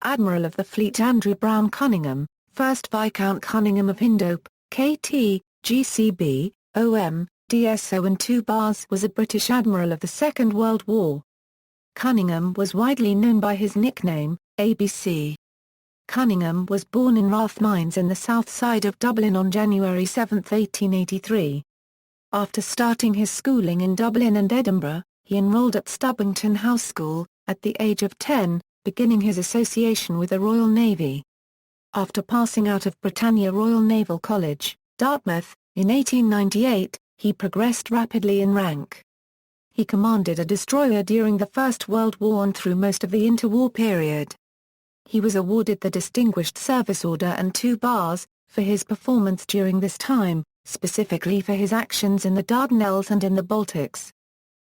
Admiral of the Fleet Andrew Browne Cunningham, 1st Viscount Cunningham of Hyndhope, KT, GCB, OM, DSO and Two Bars was a British admiral of the Second World War. Cunningham was widely known by his nickname, ABC. Cunningham was born in Rathmines in the south side of Dublin on January 7, 1883. After starting his schooling in Dublin and Edinburgh, he enrolled at Stubbington House School, at the age of 10, beginning his association with the Royal Navy. After passing out of Britannia Royal Naval College, Dartmouth, in 1898, he progressed rapidly in rank. He commanded a destroyer during the First World War and through most of the interwar period. He was awarded the Distinguished Service Order and 2 Bars, for his performance during this time, specifically for his actions in the Dardanelles and in the Baltics.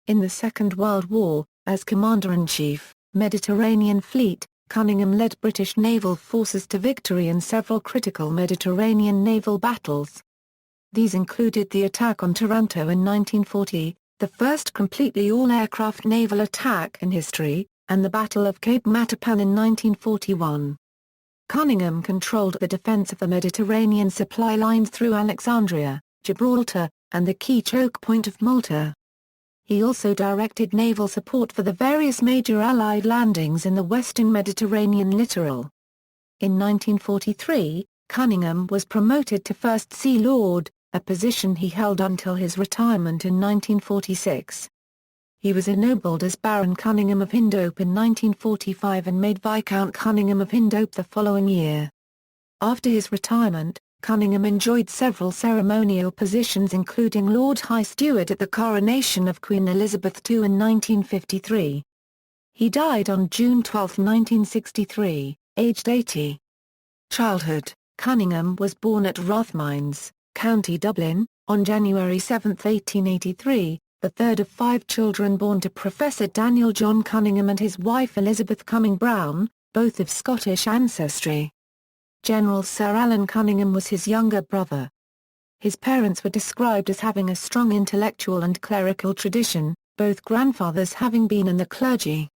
In the Second World War, as Commander-in-Chief, Mediterranean Fleet, Cunningham led British naval forces to victory in several critical Mediterranean naval battles. These included the attack on Taranto in 1940, the first completely all-aircraft naval attack in history, and the Battle of Cape Matapan in 1941. Cunningham controlled the defence of the Mediterranean supply lines through Alexandria, Gibraltar, and the key choke point of Malta. He also directed naval support for the various major Allied landings in the western Mediterranean littoral. In 1943, Cunningham was promoted to First Sea Lord, a position he held until his retirement in 1946. He was ennobled as Baron Cunningham of Hyndhope in 1945 and made Viscount Cunningham of Hyndhope the following year. After his retirement, Cunningham enjoyed several ceremonial positions including Lord High Steward at the coronation of Queen Elizabeth II in 1953. He died on June 12, 1963, aged 80. Childhood: Cunningham was born at Rathmines, County Dublin, on January 7, 1883, the third of 5 children born to Professor Daniel John Cunningham and his wife Elizabeth Cumming Browne, both of Scottish ancestry. General Sir Alan Cunningham was his younger brother. His parents were described as having a strong intellectual and clerical tradition, both grandfathers having been in the clergy.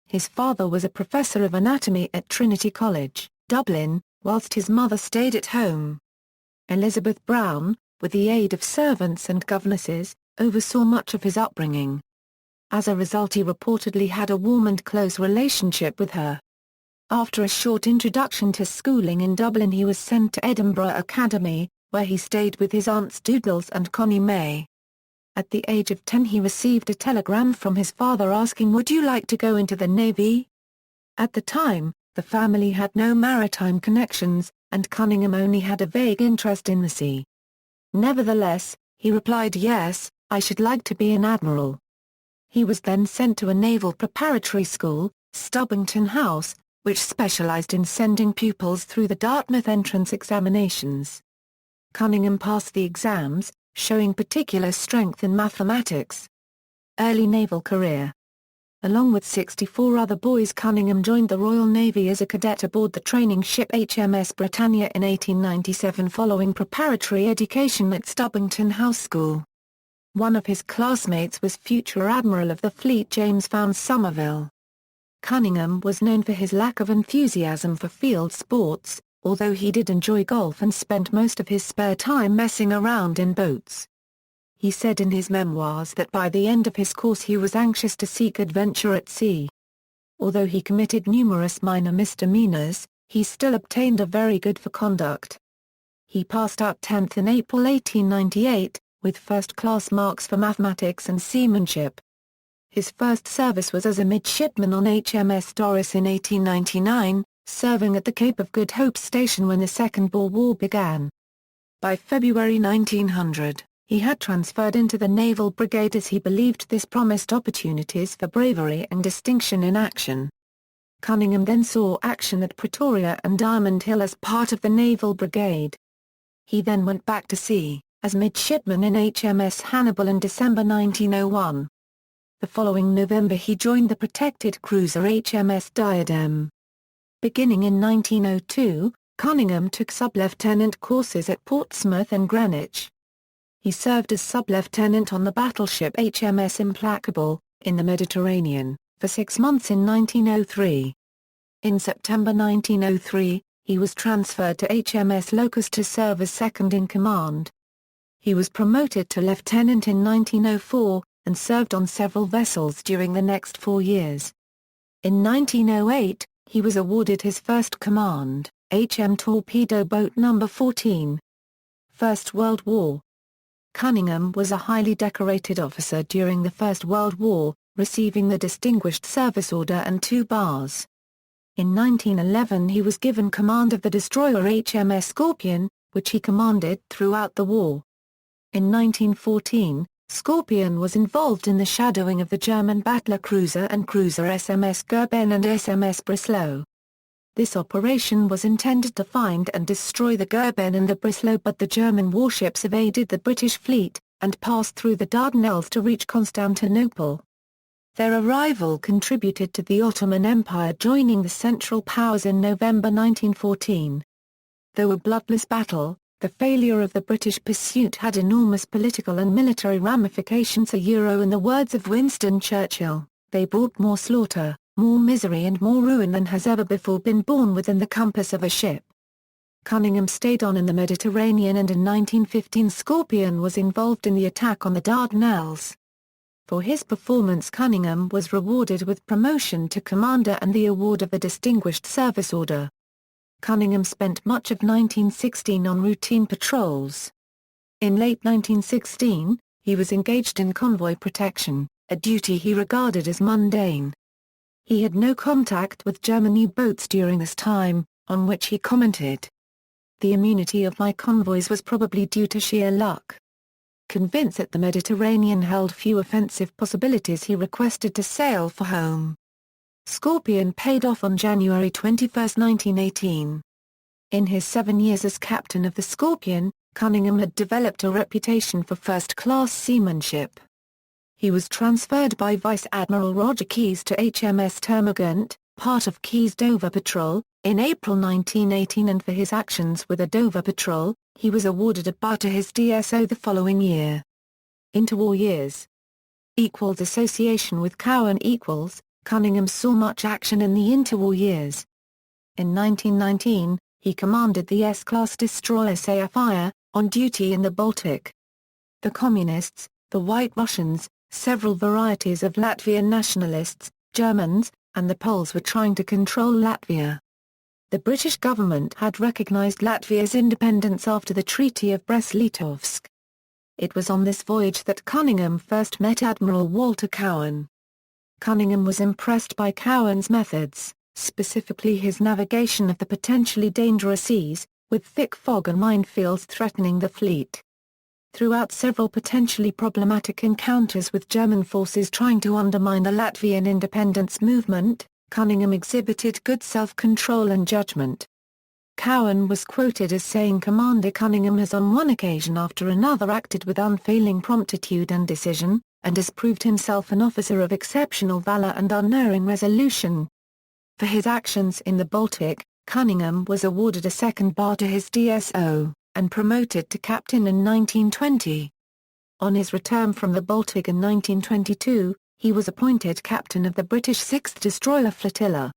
His father was a professor of anatomy at Trinity College, Dublin, whilst his mother stayed at home. Elizabeth Browne, with the aid of servants and governesses, oversaw much of his upbringing. As a result, he reportedly had a warm and close relationship with her. After a short introduction to schooling in Dublin, he was sent to Edinburgh Academy, where he stayed with his aunts Doodles and Connie May. At the age of 10 he received a telegram from his father asking, "Would you like to go into the Navy?" At the time, the family had no maritime connections, and Cunningham only had a vague interest in the sea. Nevertheless, he replied, "Yes, I should like to be an admiral." He was then sent to a naval preparatory school, Stubbington House, which specialized in sending pupils through the Dartmouth entrance examinations. Cunningham passed the exams, showing particular strength in mathematics. Early naval career. Along with 64 other boys, Cunningham joined the Royal Navy as a cadet aboard the training ship HMS Britannia in 1897 following preparatory education at Stubbington House School. One of his classmates was future Admiral of the Fleet James Fownes Somerville. Cunningham was known for his lack of enthusiasm for field sports, although he did enjoy golf and spent most of his spare time messing around in boats. He said in his memoirs that by the end of his course he was anxious to seek adventure at sea. Although he committed numerous minor misdemeanors, he still obtained a very good for conduct. He passed out 10th in April 1898, with first-class marks for mathematics and seamanship. His first service was as a midshipman on HMS Doris in 1899, serving at the Cape of Good Hope station when the Second Boer War began. By February 1900, he had transferred into the Naval Brigade as he believed this promised opportunities for bravery and distinction in action. Cunningham then saw action at Pretoria and Diamond Hill as part of the Naval Brigade. He then went back to sea, as midshipman in HMS Hannibal in December 1901. The following November he joined the protected cruiser HMS Diadem. Beginning in 1902, Cunningham took sub-lieutenant courses at Portsmouth and Greenwich. He served as sub-lieutenant on the battleship HMS Implacable, in the Mediterranean, for 6 months in 1903. In September 1903, he was transferred to HMS Locust to serve as second-in-command. He was promoted to lieutenant in 1904, and served on several vessels during the next 4 years. In 1908, he was awarded his first command, HM Torpedo Boat No. 14. First World War. Cunningham was a highly decorated officer during the First World War, receiving the Distinguished Service Order and 2 bars. In 1911 he was given command of the destroyer HMS Scorpion, which he commanded throughout the war. In 1914, Scorpion was involved in the shadowing of the German battler cruiser and cruiser SMS Gerben and SMS Breslau. This operation was intended to find and destroy the Gerben and the Breslau, but the German warships evaded the British fleet, and passed through the Dardanelles to reach Constantinople. Their arrival contributed to the Ottoman Empire joining the Central Powers in November 1914. Though a bloodless battle, the failure of the British pursuit had enormous political and military ramifications. In the words of Winston Churchill, they brought more slaughter, more misery and more ruin than has ever before been borne within the compass of a ship. Cunningham stayed on in the Mediterranean, and in 1915 Scorpion was involved in the attack on the Dardanelles. For his performance Cunningham was rewarded with promotion to commander and the award of the Distinguished Service Order. Cunningham spent much of 1916 on routine patrols. In late 1916, he was engaged in convoy protection, a duty he regarded as mundane. He had no contact with German U-boats during this time, on which he commented, "The immunity of my convoys was probably due to sheer luck." Convinced that the Mediterranean held few offensive possibilities, he requested to sail for home. Scorpion paid off on January 21, 1918. In his 7 years as captain of the Scorpion, Cunningham had developed a reputation for first-class seamanship. He was transferred by Vice Admiral Roger Keyes to HMS Termagant, part of Keyes' Dover Patrol, in April 1918, and for his actions with the Dover Patrol, he was awarded a bar to his DSO the following year. Interwar years. Association with Cowan == Cunningham saw much action in the interwar years. In 1919, he commanded the S-class destroyer Sapphire, on duty in the Baltic. The Communists, the White Russians, several varieties of Latvian nationalists, Germans, and the Poles were trying to control Latvia. The British government had recognized Latvia's independence after the Treaty of Brest-Litovsk. It was on this voyage that Cunningham first met Admiral Walter Cowan. Cunningham was impressed by Cowan's methods, specifically his navigation of the potentially dangerous seas, with thick fog and minefields threatening the fleet. Throughout several potentially problematic encounters with German forces trying to undermine the Latvian independence movement, Cunningham exhibited good self-control and judgment. Cowan was quoted as saying, "Commander Cunningham has on one occasion after another acted with unfailing promptitude and decision, and has proved himself an officer of exceptional valor and unerring resolution." For his actions in the Baltic, Cunningham was awarded a second bar to his DSO, and promoted to captain in 1920. On his return from the Baltic in 1922, he was appointed captain of the British 6th Destroyer Flotilla.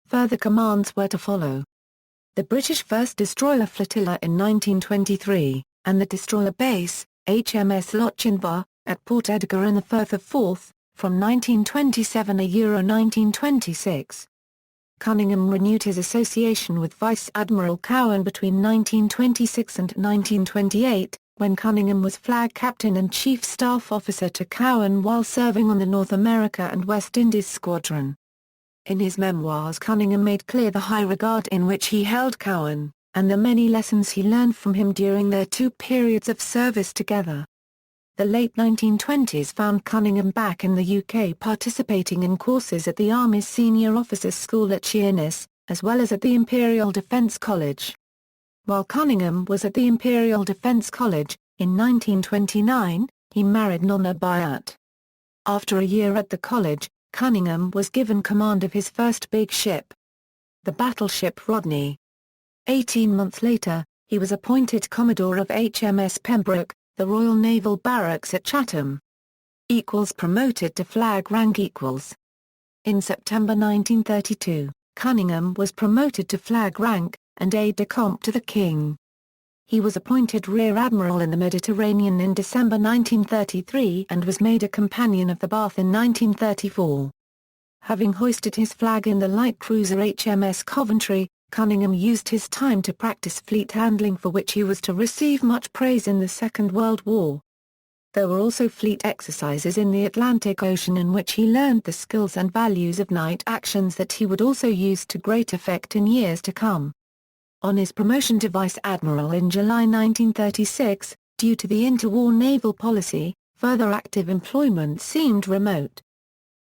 Further commands were to follow. The British 1st Destroyer Flotilla in 1923, and the destroyer base, HMS Lochinvar, at Port Edgar in the Firth of Forth, from 1927–1926. Cunningham renewed his association with Vice Admiral Cowan between 1926 and 1928, when Cunningham was flag captain and chief staff officer to Cowan while serving on the North America and West Indies Squadron. In his memoirs, Cunningham made clear the high regard in which he held Cowan, and the many lessons he learned from him during their 2 periods of service together. The late 1920s found Cunningham back in the UK participating in courses at the Army's Senior Officers School at Sheerness, as well as at the Imperial Defence College. While Cunningham was at the Imperial Defence College, in 1929, he married Nonna Byatt. After a year at the college, Cunningham was given command of his first big ship, the battleship Rodney. 18 months later, he was appointed Commodore of HMS Pembroke, the Royal Naval Barracks at Chatham. Promoted to flag rank. In September 1932, Cunningham was promoted to flag rank, and aide-de-camp to the king. He was appointed Rear Admiral in the Mediterranean in December 1933 and was made a companion of the Bath in 1934. Having hoisted his flag in the light cruiser HMS Coventry, Cunningham used his time to practice fleet handling, for which he was to receive much praise in the Second World War. There were also fleet exercises in the Atlantic Ocean in which he learned the skills and values of night actions that he would also use to great effect in years to come. On his promotion to Vice Admiral in July 1936, due to the interwar naval policy, further active employment seemed remote.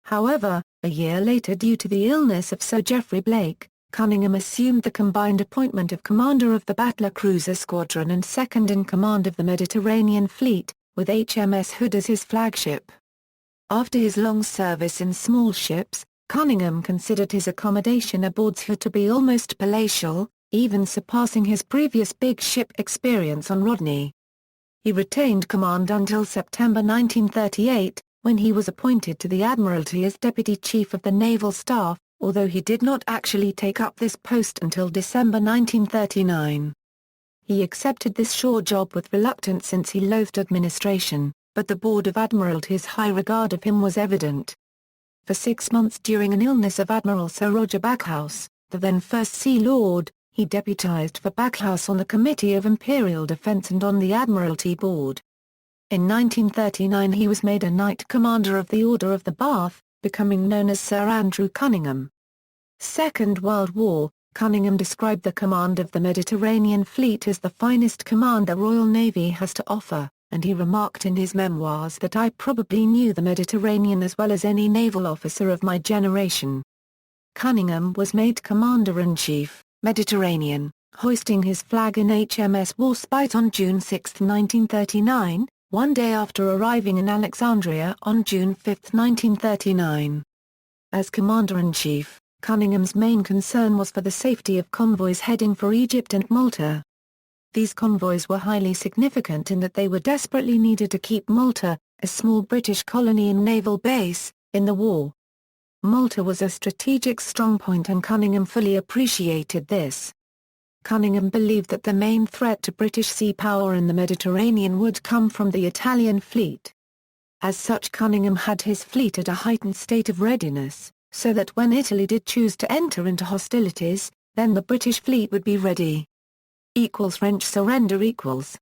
However, a year later, due to the illness of Sir Geoffrey Blake, Cunningham assumed the combined appointment of commander of the Battler Cruiser Squadron and second in command of the Mediterranean Fleet, with HMS Hood as his flagship. After his long service in small ships, Cunningham considered his accommodation aboard Hood to be almost palatial, even surpassing his previous big ship experience on Rodney. He retained command until September 1938, when he was appointed to the Admiralty as Deputy Chief of the Naval Staff, although he did not actually take up this post until December 1939. He accepted this shore job with reluctance since he loathed administration, but the Board of Admiralty's high regard of him was evident. For 6 months during an illness of Admiral Sir Roger Backhouse, the then First Sea Lord, he deputised for Backhouse on the Committee of Imperial Defence and on the Admiralty Board. In 1939 he was made a Knight Commander of the Order of the Bath, becoming known as Sir Andrew Cunningham. Second World War, Cunningham described the command of the Mediterranean Fleet as the finest command the Royal Navy has to offer, and he remarked in his memoirs that I probably knew the Mediterranean as well as any naval officer of my generation. Cunningham was made Commander-in-Chief, Mediterranean, hoisting his flag in HMS Warspite on June 6, 1939, one day after arriving in Alexandria on June 5, 1939. As Commander-in-Chief, Cunningham's main concern was for the safety of convoys heading for Egypt and Malta. These convoys were highly significant in that they were desperately needed to keep Malta, a small British colony and naval base, in the war. Malta was a strategic strongpoint and Cunningham fully appreciated this. Cunningham believed that the main threat to British sea power in the Mediterranean would come from the Italian fleet. As such, Cunningham had his fleet at a heightened state of readiness, so that when Italy did choose to enter into hostilities, then the British fleet would be ready. French surrender equals.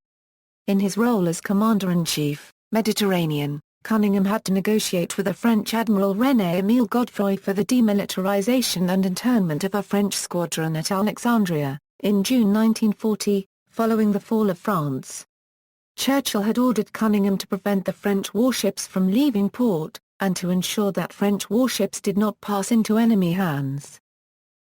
In his role as Commander-in-Chief, Mediterranean, Cunningham had to negotiate with the French Admiral René-Émile Godefroy for the demilitarization and internment of a French squadron at Alexandria, in June 1940, following the fall of France. Churchill had ordered Cunningham to prevent the French warships from leaving port, and to ensure that French warships did not pass into enemy hands.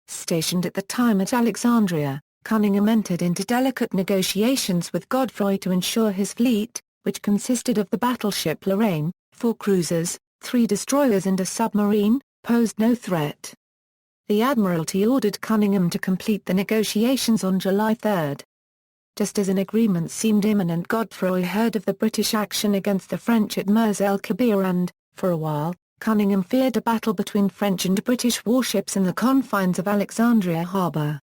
Stationed at the time at Alexandria, Cunningham entered into delicate negotiations with Godefroy to ensure his fleet, which consisted of the battleship Lorraine, 4 cruisers, 3 destroyers and a submarine, posed no threat. The Admiralty ordered Cunningham to complete the negotiations on July 3. Just as an agreement seemed imminent, Godefroy heard of the British action against the French at Mers el-Kabir and, for a while, Cunningham feared a battle between French and British warships in the confines of Alexandria harbour.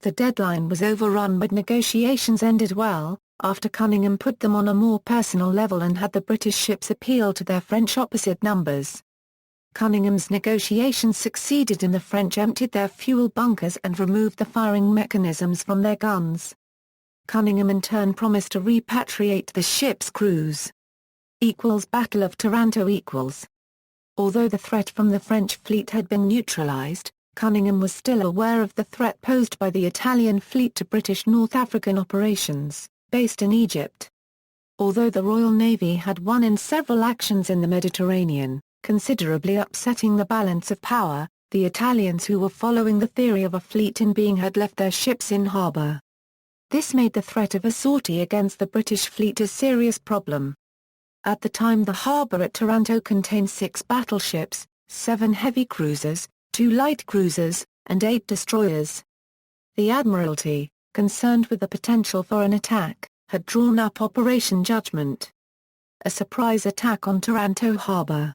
The deadline was overrun but negotiations ended well, after Cunningham put them on a more personal level and had the British ships appeal to their French opposite numbers. Cunningham's negotiations succeeded and the French emptied their fuel bunkers and removed the firing mechanisms from their guns. Cunningham in turn promised to repatriate the ship's crews. Battle of Taranto . Although the threat from the French fleet had been neutralized, Cunningham was still aware of the threat posed by the Italian fleet to British North African operations, based in Egypt. Although the Royal Navy had won in several actions in the Mediterranean, considerably upsetting the balance of power, the Italians who were following the theory of a fleet in being had left their ships in harbour. This made the threat of a sortie against the British fleet a serious problem. At the time, the harbour at Taranto contained 6 battleships, 7 heavy cruisers, 2 light cruisers, and 8 destroyers. The Admiralty, concerned with the potential for an attack, had drawn up Operation Judgment, a surprise attack on Taranto harbour.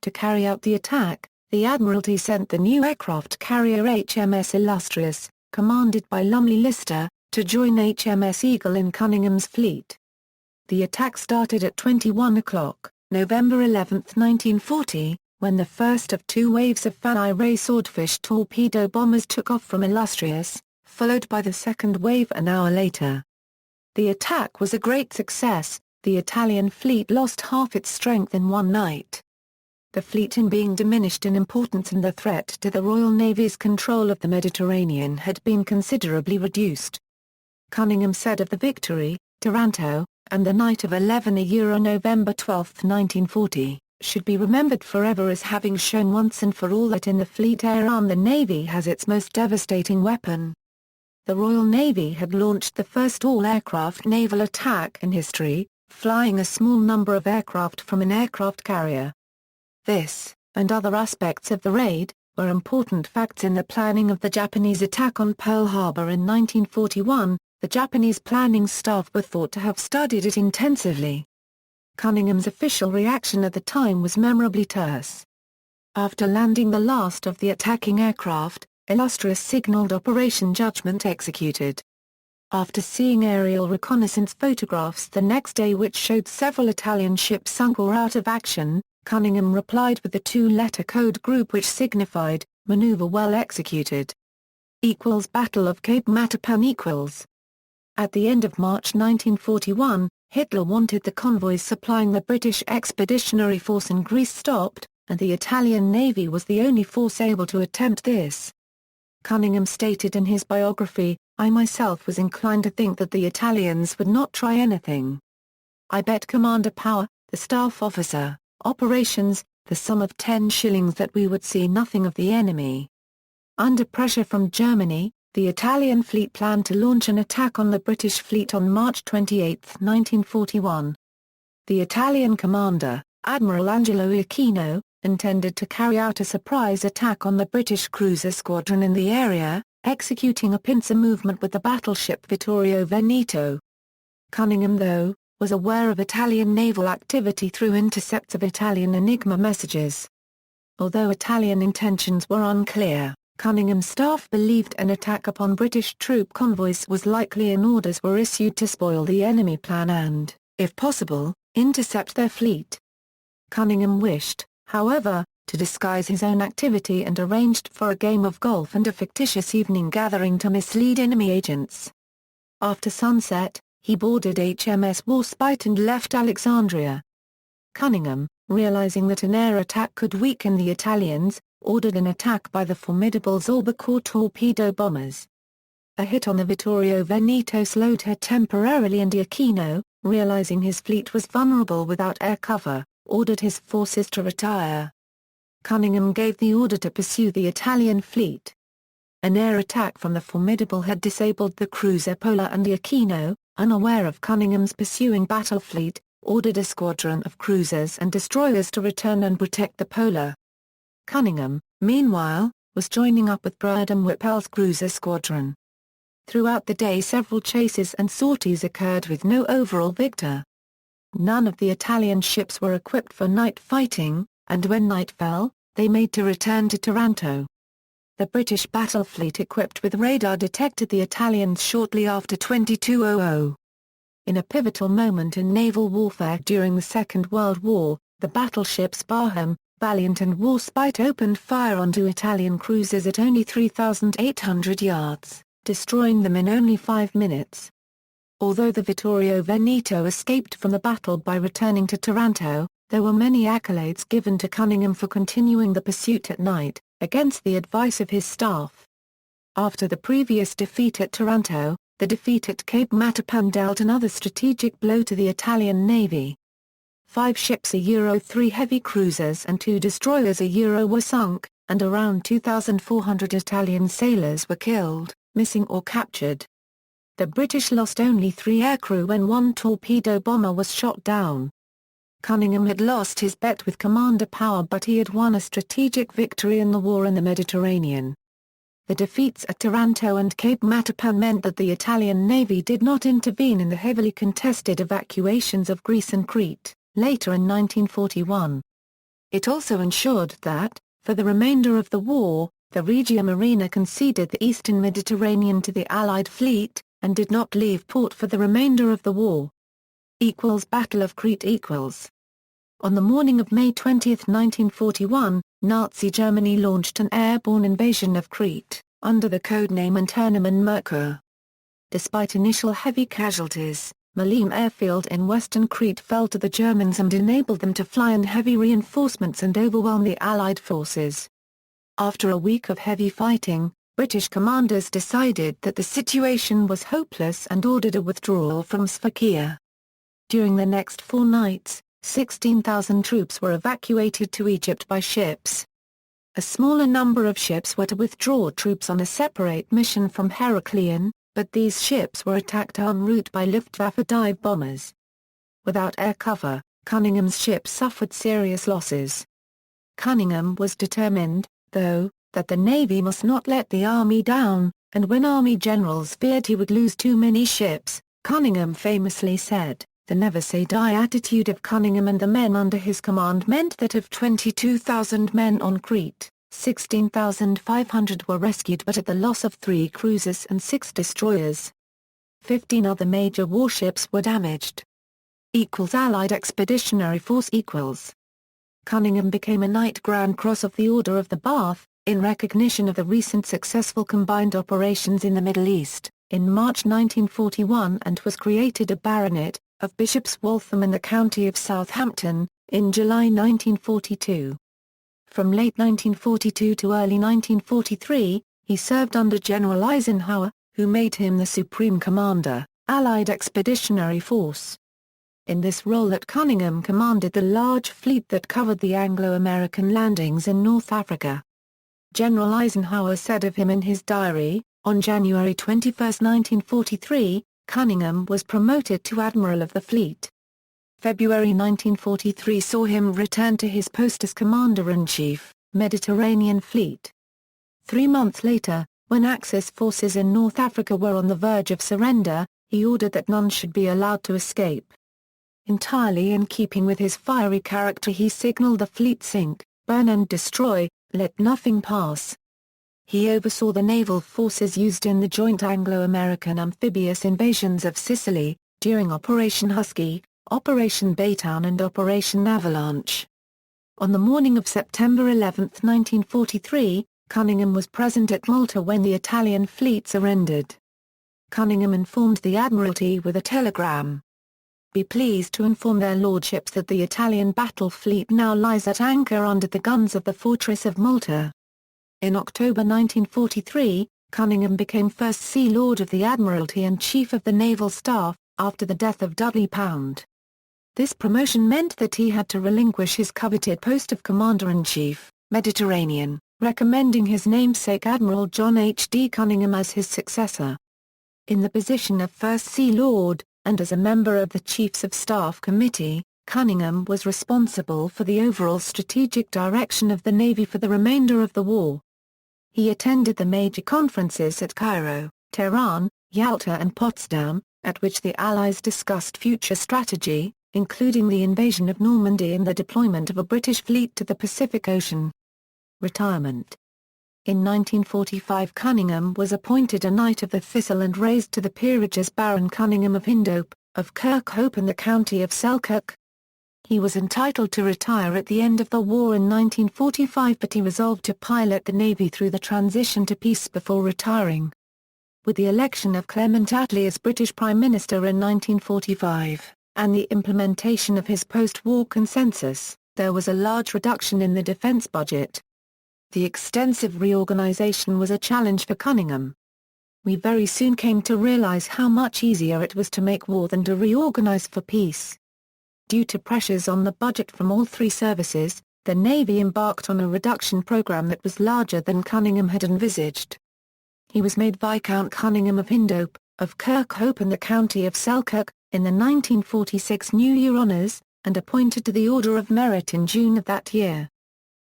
To carry out the attack, The Admiralty sent the new aircraft carrier HMS Illustrious, commanded by Lumley Lister, to join HMS Eagle in Cunningham's fleet. The attack started at 21 o'clock, November 11, 1940, when the first of two waves of Fanny Ray Swordfish torpedo bombers took off from Illustrious, followed by the second wave an hour later. The attack was a great success. The Italian fleet lost half its strength in one night. The fleet being diminished in importance and the threat to the Royal Navy's control of the Mediterranean had been considerably reduced. Cunningham said of the victory, Taranto, and the night of November 12, 1940, should be remembered forever as having shown once and for all that in the fleet air arm the Navy has its most devastating weapon. The Royal Navy had launched the first all-aircraft naval attack in history, flying a small number of aircraft from an aircraft carrier. This, and other aspects of the raid, were important facts in the planning of the Japanese attack on Pearl Harbor in 1941. The Japanese planning staff were thought to have studied it intensively. Cunningham's official reaction at the time was memorably terse. After landing the last of the attacking aircraft, Illustrious signaled Operation Judgment executed. After seeing aerial reconnaissance photographs the next day which showed several Italian ships sunk or out of action, Cunningham replied with the two-letter code group which signified, "Maneuver well executed." Battle of Cape Matapan . At the end of March 1941, Hitler wanted the convoys supplying the British Expeditionary Force in Greece stopped, and the Italian Navy was the only force able to attempt this. Cunningham stated in his biography, "I myself was inclined to think that the Italians would not try anything. I bet Commander Power, the staff officer, operations, the sum of 10 shillings that we would see nothing of the enemy." Under pressure from Germany, the Italian fleet planned to launch an attack on the British fleet on March 28, 1941. The Italian commander, Admiral Angelo Iachino, intended to carry out a surprise attack on the British cruiser squadron in the area, executing a pincer movement with the battleship Vittorio Veneto. Cunningham, though, was aware of Italian naval activity through intercepts of Italian Enigma messages. Although Italian intentions were unclear, Cunningham's staff believed an attack upon British troop convoys was likely and orders were issued to spoil the enemy plan and, if possible, intercept their fleet. Cunningham wished, however, to disguise his own activity and arranged for a game of golf and a fictitious evening gathering to mislead enemy agents. After sunset, he boarded HMS Warspite and left Alexandria. Cunningham, realizing that an air attack could weaken the Italians, ordered an attack by the formidable Zorba Corps torpedo bombers. A hit on the Vittorio Veneto slowed her temporarily and Iachino, realizing his fleet was vulnerable without air cover, ordered his forces to retire. Cunningham gave the order to pursue the Italian fleet. An air attack from the formidable had disabled the cruiser Pola and Iachino, unaware of Cunningham's pursuing battle fleet, ordered a squadron of cruisers and destroyers to return and protect the Pola. Cunningham, meanwhile, was joining up with Baden-Wuerppel's cruiser squadron. Throughout the day several chases and sorties occurred with no overall victor. None of the Italian ships were equipped for night fighting, and when night fell, they made to return to Taranto. The British battle fleet equipped with radar detected the Italians shortly after 22:00. In a pivotal moment in naval warfare during the Second World War, the battleships Barham, Valiant and Warspite opened fire onto Italian cruisers at only 3,800 yards, destroying them in only 5 minutes. Although the Vittorio Veneto escaped from the battle by returning to Taranto, there were many accolades given to Cunningham for continuing the pursuit at night, against the advice of his staff. After the previous defeat at Taranto, the defeat at Cape Matapan dealt another strategic blow to the Italian Navy. 5 ships (3 heavy cruisers and 2 destroyers were sunk, and around 2,400 Italian sailors were killed, missing or captured. The British lost only 3 aircrew when 1 torpedo bomber was shot down. Cunningham had lost his bet with Commander Power, but he had won a strategic victory in the war in the Mediterranean. The defeats at Taranto and Cape Matapan meant that the Italian Navy did not intervene in the heavily contested evacuations of Greece and Crete, later in 1941. It also ensured that, For the remainder of the war, the Regia Marina conceded the eastern Mediterranean to the Allied fleet, and did not leave port for the remainder of the war. Battle of Crete . On the morning of May 20, 1941, Nazi Germany launched an airborne invasion of Crete, under the codename Internum and Merkur. Despite initial heavy casualties, Malim airfield in western Crete fell to the Germans and enabled them to fly in heavy reinforcements and overwhelm the Allied forces. After a week of heavy fighting, British commanders decided that the situation was hopeless and ordered a withdrawal from Sfakia. During the next 4 nights, 16,000 troops were evacuated to Egypt by ships. A smaller number of ships were to withdraw troops on a separate mission from Heraklion, but these ships were attacked en route by Luftwaffe dive bombers. Without air cover, Cunningham's ship suffered serious losses. Cunningham was determined, though, that the Navy must not let the Army down, and when Army generals feared he would lose too many ships, Cunningham famously said, "The never say die attitude of Cunningham and the men under his command meant that of 22,000 men on Crete, 16,500 were rescued but at the loss of 3 cruisers and 6 destroyers. 15 other major warships were damaged. Allied Expeditionary Force = Cunningham became a Knight Grand Cross of the Order of the Bath, in recognition of the recent successful combined operations in the Middle East, in March 1941 and was created a Baronet, of Bishop's Waltham in the county of Southampton, in July 1942. From late 1942 to early 1943, he served under General Eisenhower, who made him the Supreme Commander, Allied Expeditionary Force. In this role that Cunningham commanded the large fleet that covered the Anglo-American landings in North Africa. General Eisenhower said of him in his diary, on January 21, 1943, Cunningham was promoted to Admiral of the Fleet. February 1943 saw him return to his post as Commander-in-Chief, Mediterranean Fleet. 3 months later, when Axis forces in North Africa were on the verge of surrender, he ordered that none should be allowed to escape. Entirely in keeping with his fiery character, he signaled the fleet sink, burn and destroy, let nothing pass. He oversaw the naval forces used in the joint Anglo-American amphibious invasions of Sicily, during Operation Husky, Operation Baytown and Operation Avalanche. On the morning of September 11, 1943, Cunningham was present at Malta when the Italian fleet surrendered. Cunningham informed the Admiralty with a telegram. "Be pleased to inform their lordships that the Italian battle fleet now lies at anchor under the guns of the fortress of Malta." In October 1943, Cunningham became First Sea Lord of the Admiralty and Chief of the Naval Staff, after the death of Dudley Pound. This promotion meant that he had to relinquish his coveted post of Commander-in-Chief, Mediterranean, recommending his namesake Admiral John H. D. Cunningham as his successor. In the position of First Sea Lord, and as a member of the Chiefs of Staff Committee, Cunningham was responsible for the overall strategic direction of the Navy for the remainder of the war. He attended the major conferences at Cairo, Tehran, Yalta and Potsdam, at which the Allies discussed future strategy, including the invasion of Normandy and the deployment of a British fleet to the Pacific Ocean. Retirement. In 1945 Cunningham was appointed a Knight of the Thistle and raised to the peerage as Baron Cunningham of Hyndhope, of Kirkhope in the county of Selkirk. He was entitled to retire at the end of the war in 1945, but he resolved to pilot the Navy through the transition to peace before retiring. With the election of Clement Attlee as British Prime Minister in 1945, and the implementation of his post-war consensus, there was a large reduction in the defence budget. The extensive reorganisation was a challenge for Cunningham. "We very soon came to realise how much easier it was to make war than to reorganise for peace." Due to pressures on the budget from all 3 services, the Navy embarked on a reduction programme that was larger than Cunningham had envisaged. He was made Viscount Cunningham of Hyndhope, of Kirkhope in the county of Selkirk, in the 1946 New Year Honours, and appointed to the Order of Merit in June of that year.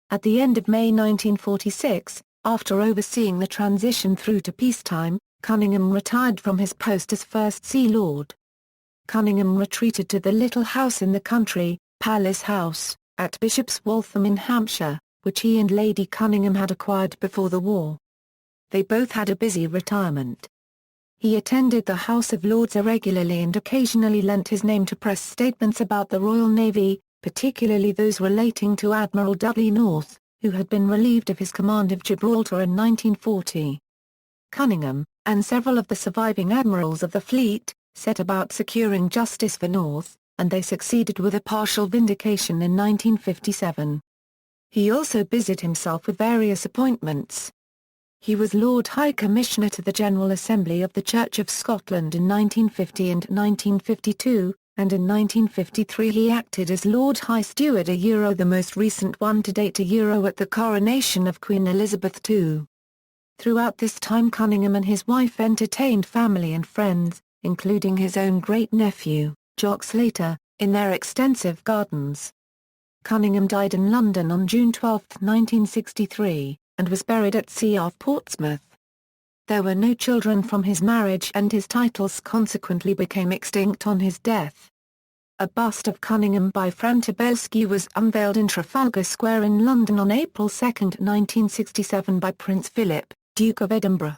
At the end of May 1946, after overseeing the transition through to peacetime, Cunningham retired from his post as First Sea Lord. Cunningham retreated to the little house in the country, Palace House, at Bishop's Waltham in Hampshire, which he and Lady Cunningham had acquired before the war. They both had a busy retirement. He attended the House of Lords irregularly and occasionally lent his name to press statements about the Royal Navy, particularly those relating to Admiral Dudley North, who had been relieved of his command of Gibraltar in 1940. Cunningham, and several of the surviving admirals of the fleet, set about securing justice for North, and they succeeded with a partial vindication in 1957. He also busied himself with various appointments. He was Lord High Commissioner to the General Assembly of the Church of Scotland in 1950 and 1952, and in 1953 he acted as Lord High Steward the most recent one to date at the coronation of Queen Elizabeth II. Throughout this time Cunningham and his wife entertained family and friends, including his own great-nephew, Jock Slater, in their extensive gardens. Cunningham died in London on June 12, 1963, and was buried at sea off Portsmouth. There were no children from his marriage and his titles consequently became extinct on his death. A bust of Cunningham by Frantibelski was unveiled in Trafalgar Square in London on April 2, 1967 by Prince Philip, Duke of Edinburgh.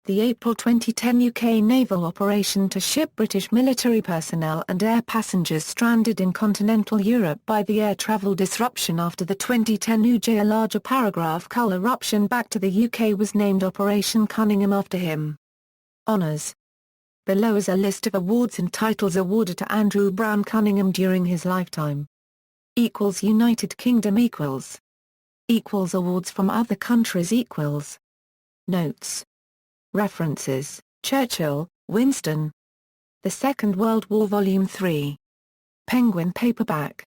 The April 2010 UK naval operation to ship British military personnel and air passengers stranded in continental Europe by the air travel disruption after the 2010 UJ. A larger paragraph Hull eruption back to the UK was named Operation Cunningham after him. Honours. Below is a list of awards and titles awarded to Andrew Browne Cunningham during his lifetime. United Kingdom Awards from other countries Notes. References: Churchill, Winston. The Second World War Volume 3. Penguin paperback.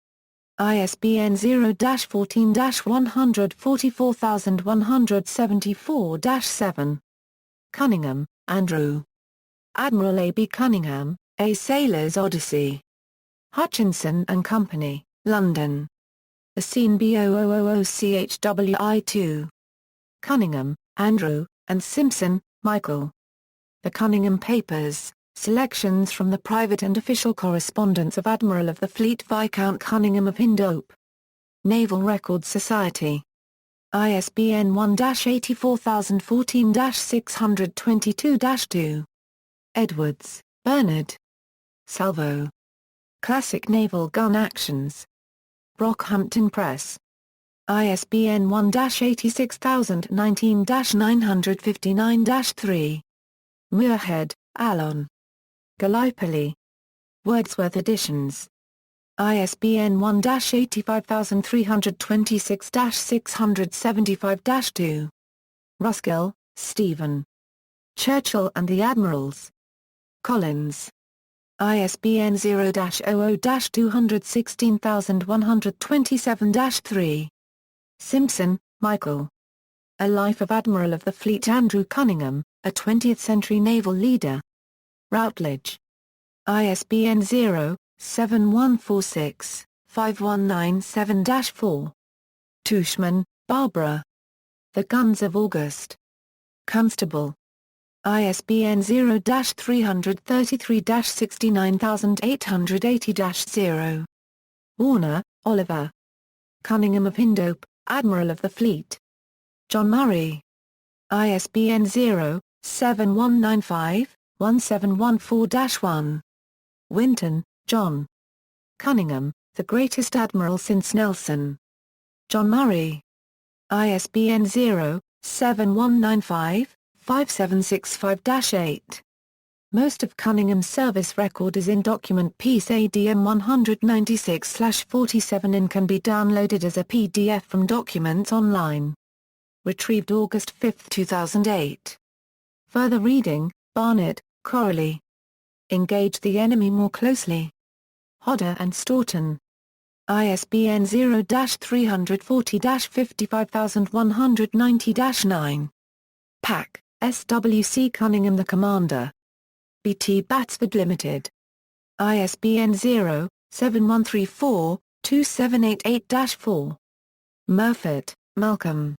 ISBN 0-14-144174-7. Cunningham, Andrew. Admiral A. B. Cunningham, A Sailor's Odyssey. Hutchinson and Company, London. The Scene B0000CHWI2. Cunningham, Andrew, and Simpson, Michael. The Cunningham Papers, Selections from the Private and Official Correspondence of Admiral of the Fleet Viscount Cunningham of Hyndhope. Naval Records Society. ISBN 1-84014-622-2. Edwards, Bernard. Salvo. Classic Naval Gun Actions. Brockhampton Press. ISBN 1-86919-959-3. Muirhead, Alan. Gallipoli. Wordsworth Editions. ISBN 1-85326-675-2. Ruskill, Stephen. Churchill and the Admirals. Collins. ISBN 0-00-216127-3. Simpson, Michael. A Life of Admiral of the Fleet Andrew Cunningham, a 20th-century naval leader. Routledge. ISBN 0-7146-5197-4. Tushman, Barbara. The Guns of August. Constable. ISBN 0-333-69880-0. Warner, Oliver. Cunningham of Hyndhope, Admiral of the Fleet. John Murray. ISBN 0-7195-1714-1. Winton, John. Cunningham, the Greatest Admiral since Nelson. John Murray. ISBN 0-7195-5765-8. Most of Cunningham's service record is in document piece ADM 196/47 and can be downloaded as a PDF from Documents Online. Retrieved August 5, 2008. Further reading, Barnett, Coralie. Engage the Enemy More Closely. Hodder and Staunton. ISBN 0-340-55190-9. Pack, S.W.C. Cunningham the Commander. B.T. Batsford Limited. ISBN 0-7134-2788-4. Murford, Malcolm.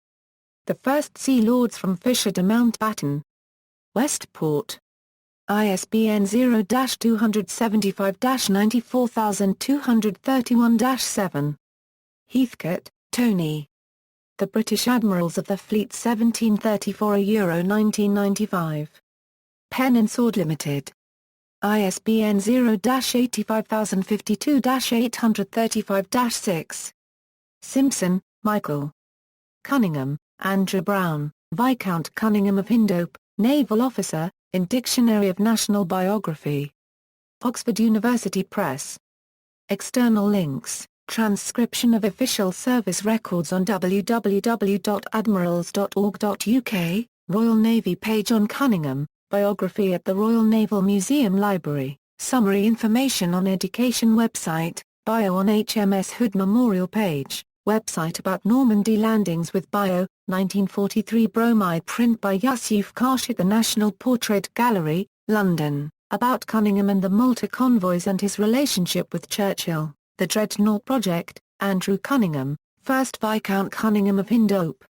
The First Sea Lords from Fisher to Mountbatten. Westport. ISBN 0-275-94231-7. Heathcote, Tony. The British Admirals of the Fleet 1734 Euro 1995. Pen and Sword Limited. ISBN 0-85052-835-6. Simpson, Michael. Cunningham, Andrew Browne, Viscount Cunningham of Hyndhope, Naval Officer, in Dictionary of National Biography. Oxford University Press. External links, transcription of official service records on www.admirals.org.uk, Royal Navy page on Cunningham, biography at the Royal Naval Museum Library, summary information on education website, bio on HMS Hood Memorial page, website about Normandy landings with bio, 1943 bromide print by Yusuf Karsh at the National Portrait Gallery, London, about Cunningham and the Malta convoys and his relationship with Churchill, the Dreadnought Project, Andrew Cunningham, 1st Viscount Cunningham of Hyndhope,